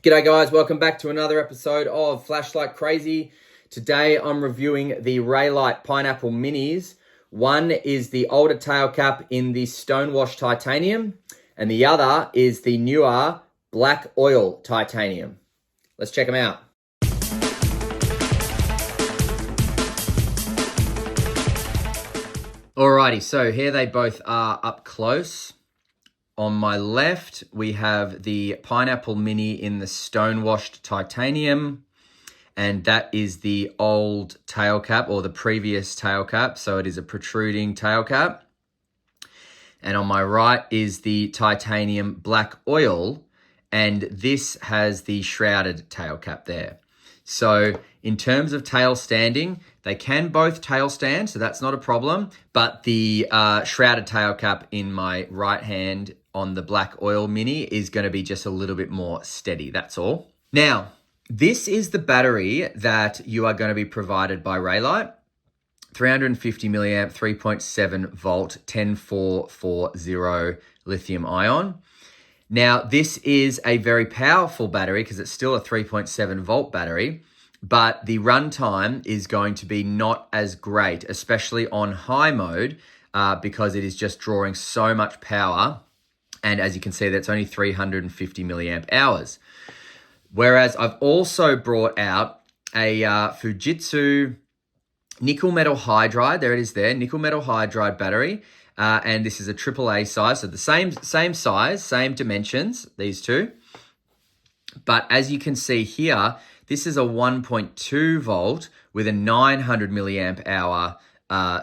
G'day guys, welcome back to another episode of Flashlight Crazy. Today I'm reviewing the ReyLight Pineapple Minis. One is the older tail cap in the Stonewash Titanium, and the other is the newer Black Oil Titanium. Let's check them out. Alrighty, so here they both are up close. On my left, we have the Pineapple Mini in the Stonewashed Titanium, and that is the old tail cap or the previous tail cap, so it is a protruding tail cap. And on my right is the Titanium Black Oil, and this has the shrouded tail cap there. So in terms of tail standing, they can both tail stand, so that's not a problem, but the shrouded tail cap in my right hand on the Black Oil Mini is going to be just a little bit more steady, that's all. Now, this is the battery that you are going to be provided by ReyLight. 350 milliamp, 3.7 volt, 10440 lithium ion. Now, this is a very powerful battery because it's still a 3.7 volt battery, but the runtime is going to be not as great, especially on high mode, because it is just drawing so much power. And as you can see, that's only 350 milliamp hours. Whereas I've also brought out a Fujitsu nickel metal hydride. There it is there, nickel metal hydride battery. And this is a AAA size. So the same size, same dimensions, these two. But as you can see here, this is a 1.2 volt with a 900 milliamp hour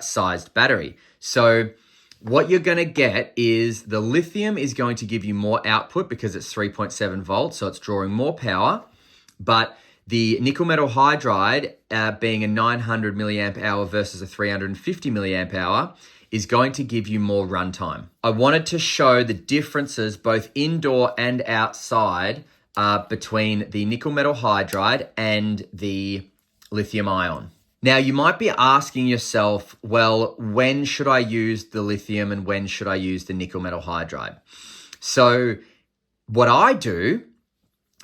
sized battery. So what you're going to get is the lithium is going to give you more output because it's 3.7 volts, so it's drawing more power. But the nickel metal hydride, being a 900 milliamp hour versus a 350 milliamp hour, is going to give you more runtime. I wanted to show the differences both indoor and outside between the nickel metal hydride and the lithium ion. Now, you might be asking yourself, well, when should I use the lithium and when should I use the nickel metal hydride? So what I do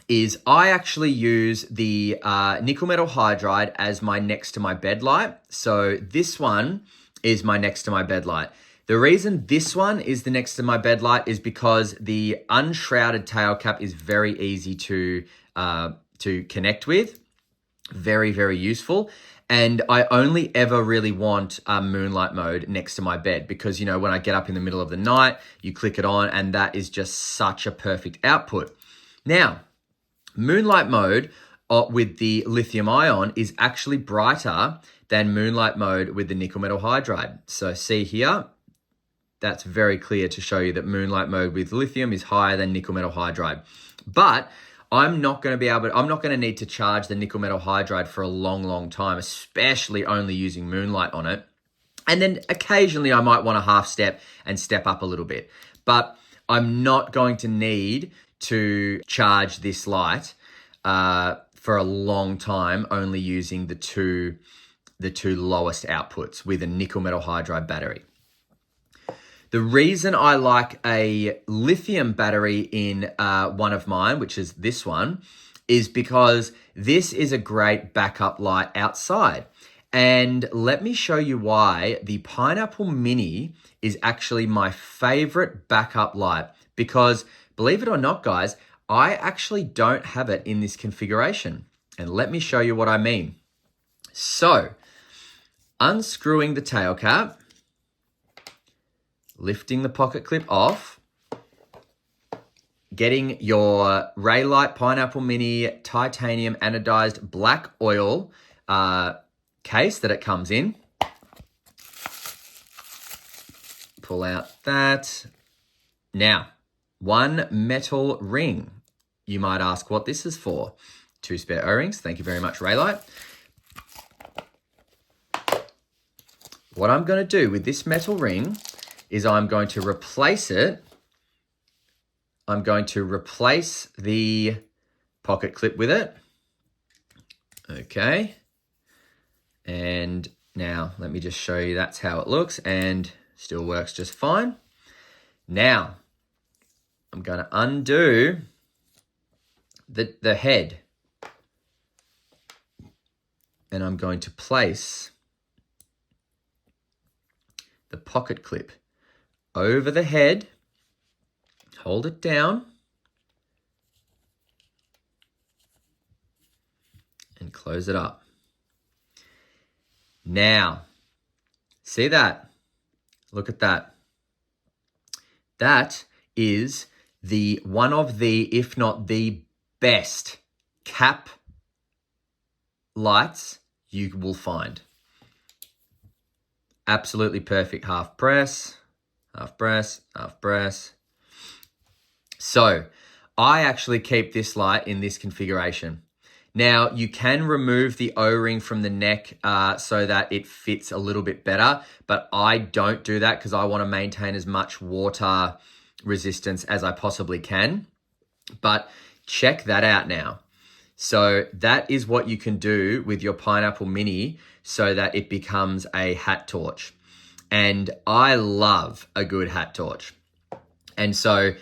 is I actually use the nickel metal hydride as my next to my bed light. So this one is my next to my bed light. The reason this one is the next to my bed light is because the unshrouded tail cap is very easy to connect with. Very, very useful. And I only ever really want moonlight mode next to my bed because, you know, when I get up in the middle of the night, you click it on and that is just such a perfect output. Now, moonlight mode with the lithium ion is actually brighter than moonlight mode with the nickel metal hydride. So see here, that's very clear to show you that moonlight mode with lithium is higher than nickel metal hydride. But I'm not going to need to charge the nickel metal hydride for a long, long time, especially only using moonlight on it. And then occasionally I might want to half step and step up a little bit, but I'm not going to need to charge this light for a long time, only using the two lowest outputs with a nickel metal hydride battery. The reason I like a lithium battery in one of mine, which is this one, is because this is a great backup light outside. And let me show you why the Pineapple Mini is actually my favorite backup light. Because believe it or not, guys, I actually don't have it in this configuration. And let me show you what I mean. So, unscrewing the tail cap, lifting the pocket clip off, getting your ReyLight Pineapple Mini titanium anodized black oil case that it comes in. Pull out that. Now, one metal ring. You might ask what this is for. 2 spare O-rings. Thank you very much, ReyLight. What I'm going to do with this metal ring is I'm going to replace it. I'm going to replace the pocket clip with it. Okay. And now let me just show you that's how it looks and still works just fine. Now, I'm going to undo the head. And I'm going to place the pocket clip over the head, hold it down, and close it up. Now, see that? Look at that. That is one of the, if not the best cap lights you will find. Absolutely perfect. Half press, half press, half press. So I actually keep this light in this configuration. Now you can remove the O-ring from the neck so that it fits a little bit better, but I don't do that because I want to maintain as much water resistance as I possibly can. But check that out now. So that is what you can do with your Pineapple Mini so that it becomes a hat torch. And I love a good hat torch. And so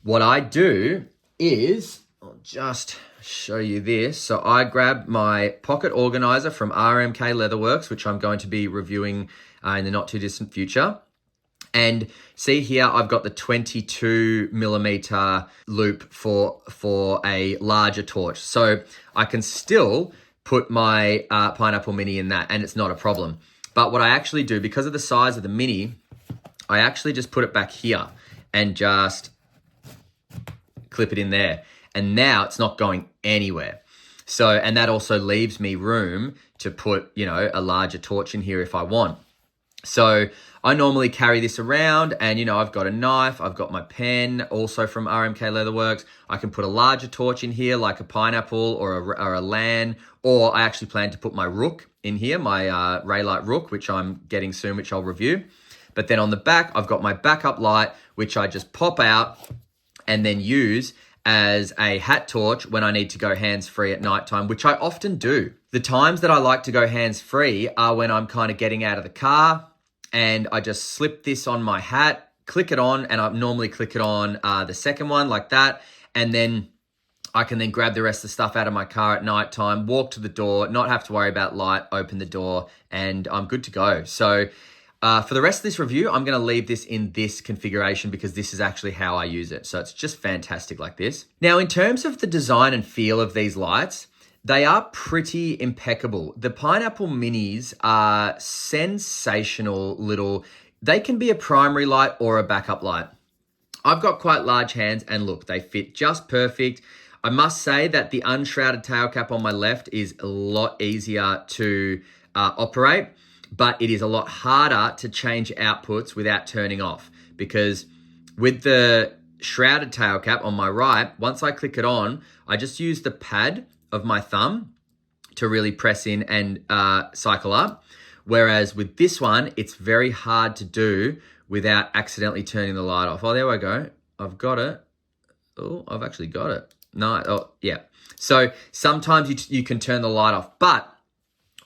what I do is, I'll just show you this. So I grab my pocket organizer from RMK Leatherworks, which I'm going to be reviewing in the not too distant future. And see here, I've got the 22 millimeter loop for a larger torch. So I can still put my Pineapple Mini in that and it's not a problem. But what I actually do, because of the size of the Mini, I actually just put it back here and just clip it in there. And now it's not going anywhere. So, and that also leaves me room to put, you know, a larger torch in here if I want. So I normally carry this around and, you know, I've got a knife, I've got my pen, also from RMK Leatherworks. I can put a larger torch in here like a pineapple or a LAN, or I actually plan to put my Rook in here, my ReyLight Rook, which I'm getting soon, which I'll review. But then on the back, I've got my backup light, which I just pop out and then use as a hat torch when I need to go hands-free at nighttime, which I often do. The times that I like to go hands-free are when I'm kind of getting out of the car and I just slip this on my hat, click it on, and I normally click it on the second one like that. And then I can then grab the rest of the stuff out of my car at nighttime, walk to the door, not have to worry about light, open the door, and I'm good to go. So for the rest of this review, I'm going to leave this in this configuration because this is actually how I use it. So it's just fantastic like this. Now, in terms of the design and feel of these lights, they are pretty impeccable. The Pineapple Minis are sensational little, they can be a primary light or a backup light. I've got quite large hands and look, they fit just perfect. I must say that the unshrouded tail cap on my left is a lot easier to operate, but it is a lot harder to change outputs without turning off, because with the shrouded tail cap on my right, once I click it on, I just use the pad of my thumb to really press in and cycle up. Whereas with this one, it's very hard to do without accidentally turning the light off. Oh, there I go. I've got it. Oh, I've actually got it. No, oh, yeah. So sometimes you can turn the light off, but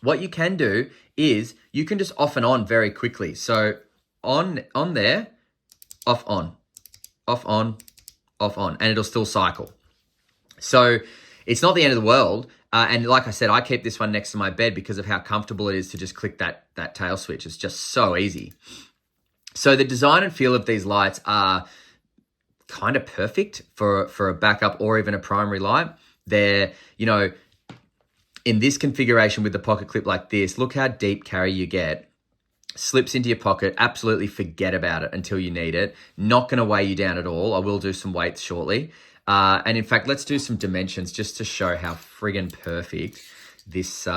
what you can do is you can just off and on very quickly. So on there, off on, off on, off on, and it'll still cycle. So it's not the end of the world. And like I said, I keep this one next to my bed because of how comfortable it is to just click that tail switch. It's just so easy. So the design and feel of these lights are kind of perfect for a backup or even a primary light. They're, you know, in this configuration with the pocket clip like this, look how deep carry you get. Slips into your pocket, absolutely forget about it until you need it. Not going to weigh you down at all. I will do some weights shortly. And in fact, let's do some dimensions just to show how friggin' perfect this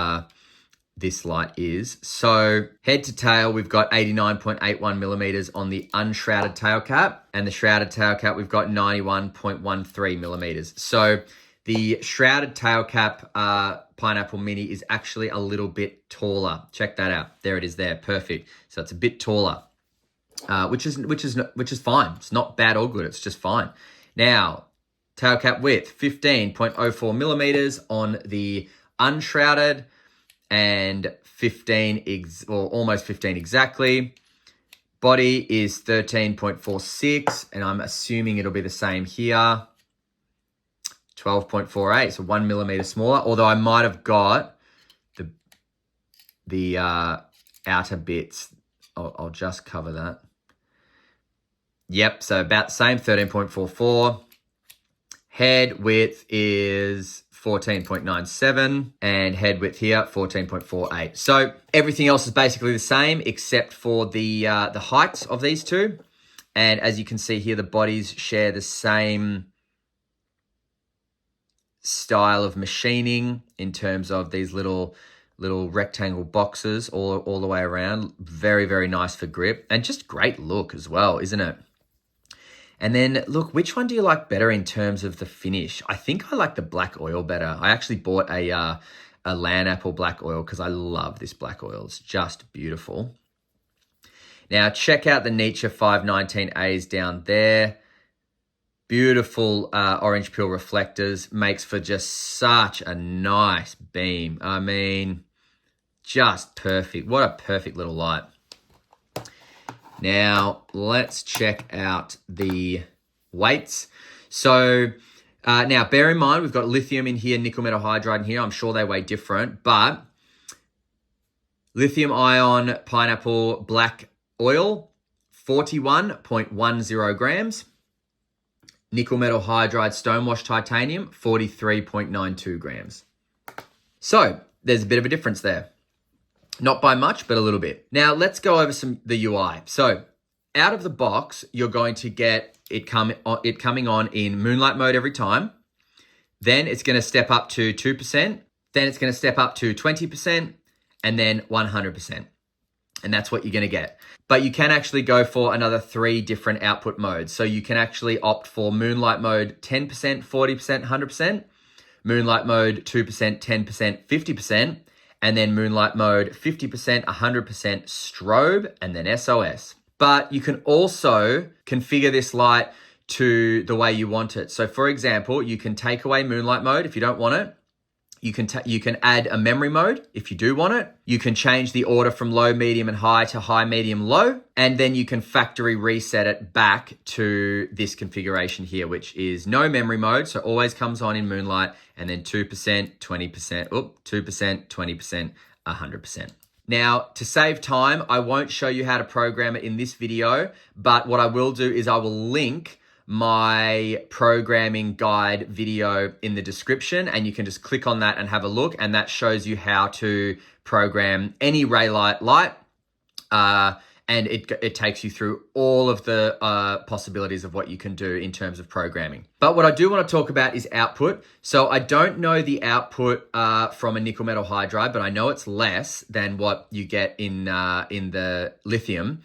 light is. So head to tail, we've got 89.81 millimeters on the unshrouded tail cap, and the shrouded tail cap, we've got 91.13 millimeters. So the shrouded tail cap Pineapple Mini is actually a little bit taller. Check that out. There it is there. Perfect. So it's a bit taller, which is fine. It's not bad or good. It's just fine. Now, tail cap width, 15.04 millimeters on the unshrouded, and 15 or almost 15 exactly. Body is 13.46, and I'm assuming it'll be the same here. 12.48, so 1 millimeter smaller, although I might have got the outer bits. I'll just cover that. Yep, so about the same, 13.44. Head width is 14.97 and head width here, 14.48. So everything else is basically the same except for the heights of these two. And as you can see here, the bodies share the same style of machining in terms of these little rectangle boxes all the way around. Very, very nice for grip and just great look as well, isn't it? And then look, which one do you like better in terms of the finish? I think I like the black oil better. I actually bought a land apple black oil because I love this black oil. It's just beautiful. Now check out the NiMH 519As down there. Beautiful orange peel reflectors, makes for just such a nice beam. I mean, just perfect. What a perfect little light. Now, let's check out the weights. So, now bear in mind, we've got lithium in here, nickel metal hydride in here. I'm sure they weigh different, but lithium ion pineapple black oil, 41.10 grams. Nickel metal hydride stonewash titanium, 43.92 grams. So, there's a bit of a difference there. Not by much, but a little bit. Now, let's go over the UI. So, out of the box, you're going to get it coming on in moonlight mode every time. Then it's going to step up to 2%. Then it's going to step up to 20%. And then 100%. And that's what you're going to get. But you can actually go for another 3 different output modes. So you can actually opt for moonlight mode 10%, 40%, 100%. Moonlight mode 2%, 10%, 50%. And then moonlight mode 50%, 100% strobe, and then SOS. But you can also configure this light to the way you want it. So for example, you can take away moonlight mode if you don't want it. You can add a memory mode if you do want it. You can change the order from low, medium, and high to high, medium, low. And then you can factory reset it back to this configuration here, which is no memory mode. So always comes on in moonlight, and then 2%, 20%, 2%, 20%, 100%. Now, to save time, I won't show you how to program it in this video, but what I will do is I will link my programming guide video in the description, and you can just click on that and have a look, and that shows you how to program any ReyLight light, and it takes you through all of the possibilities of what you can do in terms of programming. But what I do want to talk about is output. So I don't know the output from a nickel metal hydride, but I know it's less than what you get in the lithium.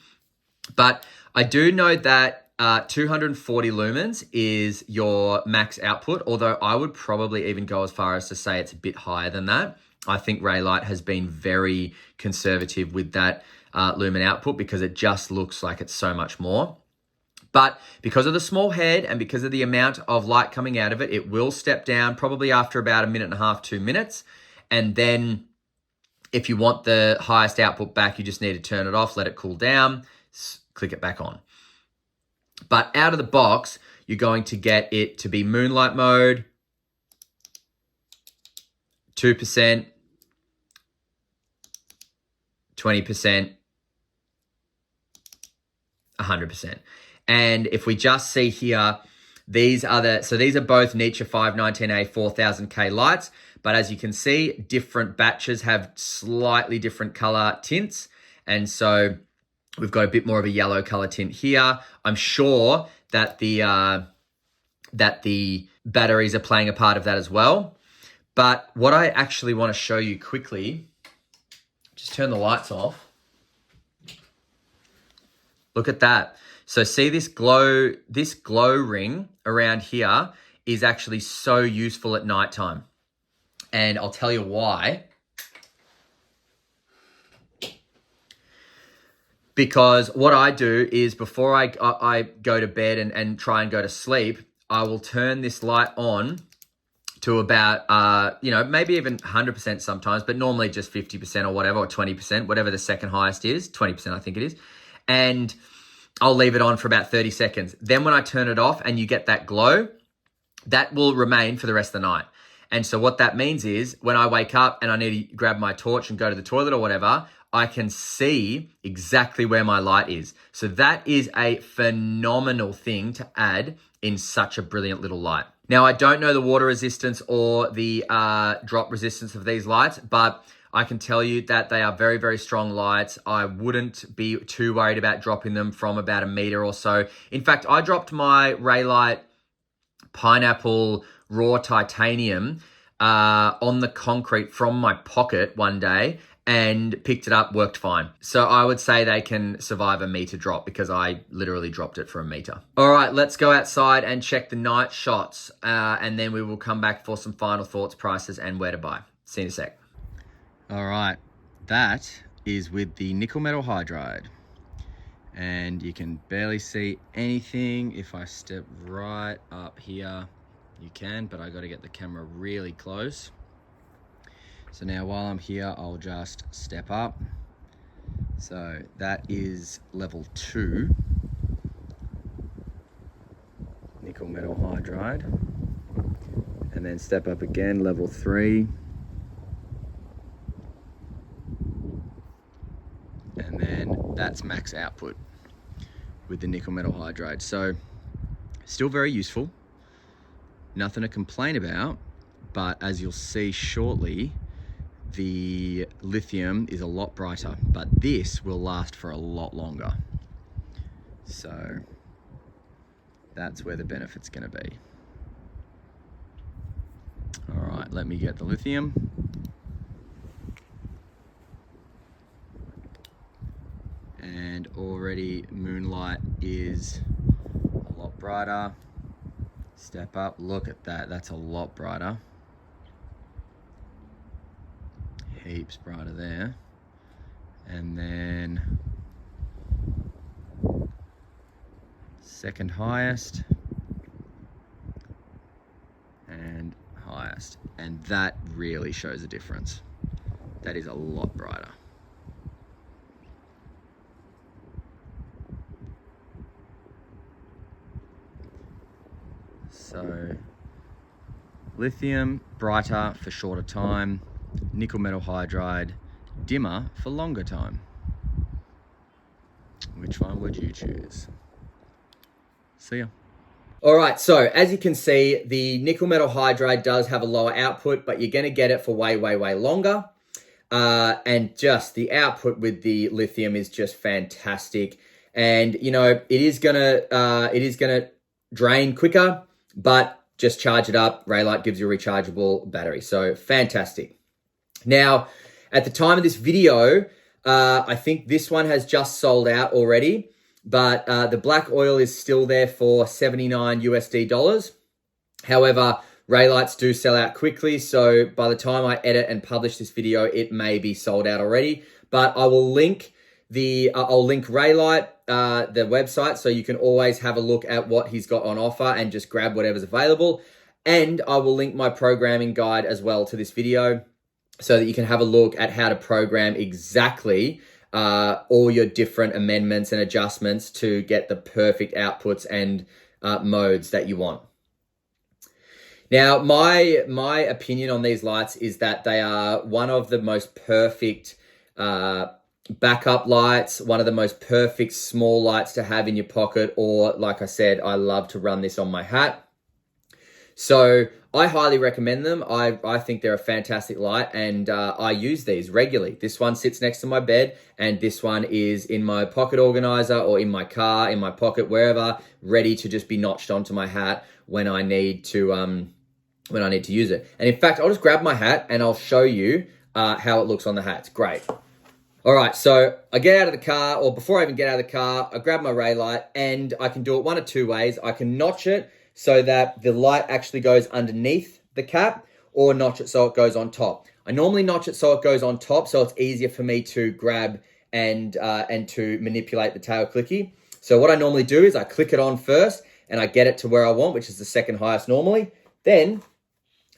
But I do know that 240 lumens is your max output, although I would probably even go as far as to say it's a bit higher than that. I think ReyLight has been very conservative with that lumen output because it just looks like it's so much more. But because of the small head and because of the amount of light coming out of it, it will step down probably after about 1.5 to 2 minutes. And then if you want the highest output back, you just need to turn it off, let it cool down, click it back on. But out of the box, you're going to get it to be moonlight mode, 2%, 20%, 100%. And if we just see here, these are both NiMH 519A 4000K lights, but as you can see, different batches have slightly different color tints. And so we've got a bit more of a yellow color tint here. I'm sure that the batteries are playing a part of that as well. But what I actually want to show you quickly, just turn the lights off. Look at that. So see this glow ring around here is actually so useful at nighttime. And I'll tell you why. Because what I do is before I go to bed and try and go to sleep, I will turn this light on to about, maybe even 100% sometimes, but normally just 50% or whatever, or 20%, whatever the second highest is, 20% I think it is. And I'll leave it on for about 30 seconds. Then when I turn it off and you get that glow, that will remain for the rest of the night. And so what that means is when I wake up and I need to grab my torch and go to the toilet or whatever, I can see exactly where my light is. So that is a phenomenal thing to add in such a brilliant little light. Now, I don't know the water resistance or the drop resistance of these lights, but I can tell you that they are very, very strong lights. I wouldn't be too worried about dropping them from about 1 meter or so. In fact, I dropped my ReyLight Pineapple Raw Titanium on the concrete from my pocket one day and picked it up, worked fine. So I would say they can survive 1 meter drop because I literally dropped it for 1 meter. All right, let's go outside and check the night shots and then we will come back for some final thoughts, prices, and where to buy. See you in a sec. All right, that is with the nickel metal hydride. And you can barely see anything. If I step right up here, you can, but I got to get the camera really close. So now while I'm here, I'll just step up. So that is level 2 nickel metal hydride. And then step up again, level 3. And then that's max output with the nickel metal hydride. So still very useful, nothing to complain about, but as you'll see shortly, the lithium is a lot brighter, but this will last for a lot longer. So that's where the benefit's gonna be. All right, let me get the lithium. And already moonlight is a lot brighter. Step up, look at that, that's a lot brighter. Heaps brighter there. And then second highest and highest. And that really shows a difference. That is a lot brighter. So lithium, brighter for shorter time. Nickel metal hydride, dimmer for longer time. Which one would you choose? See ya. All right, so as you can see, the nickel metal hydride does have a lower output, but you're gonna get it for way, way, way longer. And just the output with the lithium is just fantastic. And you know, it is gonna drain quicker, but just charge it up. ReyLight gives you a rechargeable battery. So fantastic. Now, at the time of this video, I think this one has just sold out already, but the black oil is still there for $79 USD. However, ReyLights do sell out quickly. So by the time I edit and publish this video, it may be sold out already, but I will link I'll link ReyLight, the website, so you can always have a look at what he's got on offer and just grab whatever's available. And I will link my programming guide as well to this video so that you can have a look at how to program exactly all your different amendments and adjustments to get the perfect outputs and modes that you want. Now, my opinion on these lights is that they are one of the most perfect backup lights, one of the most perfect small lights to have in your pocket, or like I said, I love to run this on my hat. So I highly recommend them. I think they're a fantastic light, and I use these regularly. This one sits next to my bed, and this one is in my pocket organizer or in my car, in my pocket, wherever, ready to just be notched onto my hat when I need to use it. And in fact, I'll just grab my hat and I'll show you how it looks on the hat. It's great. All right, so I get out of the car, or before I even get out of the car, I grab my ReyLight, and I can do it one of two ways. I can notch it so that the light actually goes underneath the cap, or notch it so it goes on top. I normally notch it so it goes on top, so it's easier for me to grab and to manipulate the tail clicky. So what I normally do is I click it on first, and I get it to where I want, which is the second highest normally. Then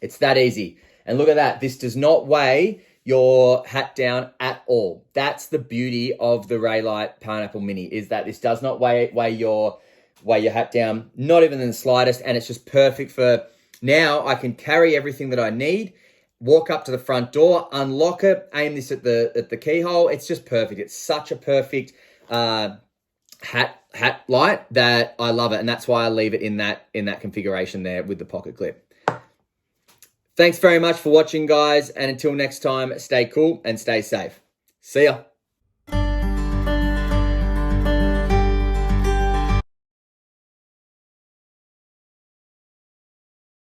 it's that easy. And look at that. This does not weigh your hat down at all. That's the beauty of the ReyLight Pineapple Mini, is that this does not weigh your hat down, not even in the slightest, and it's just perfect for Now I can carry everything that I need, walk up to the front door, unlock it, aim this at the keyhole. It's just perfect. It's such a perfect hat light that I love it, and that's why I leave it in that configuration there with the pocket clip. Thanks very much for watching, guys, and until next time, stay cool and stay safe. See ya.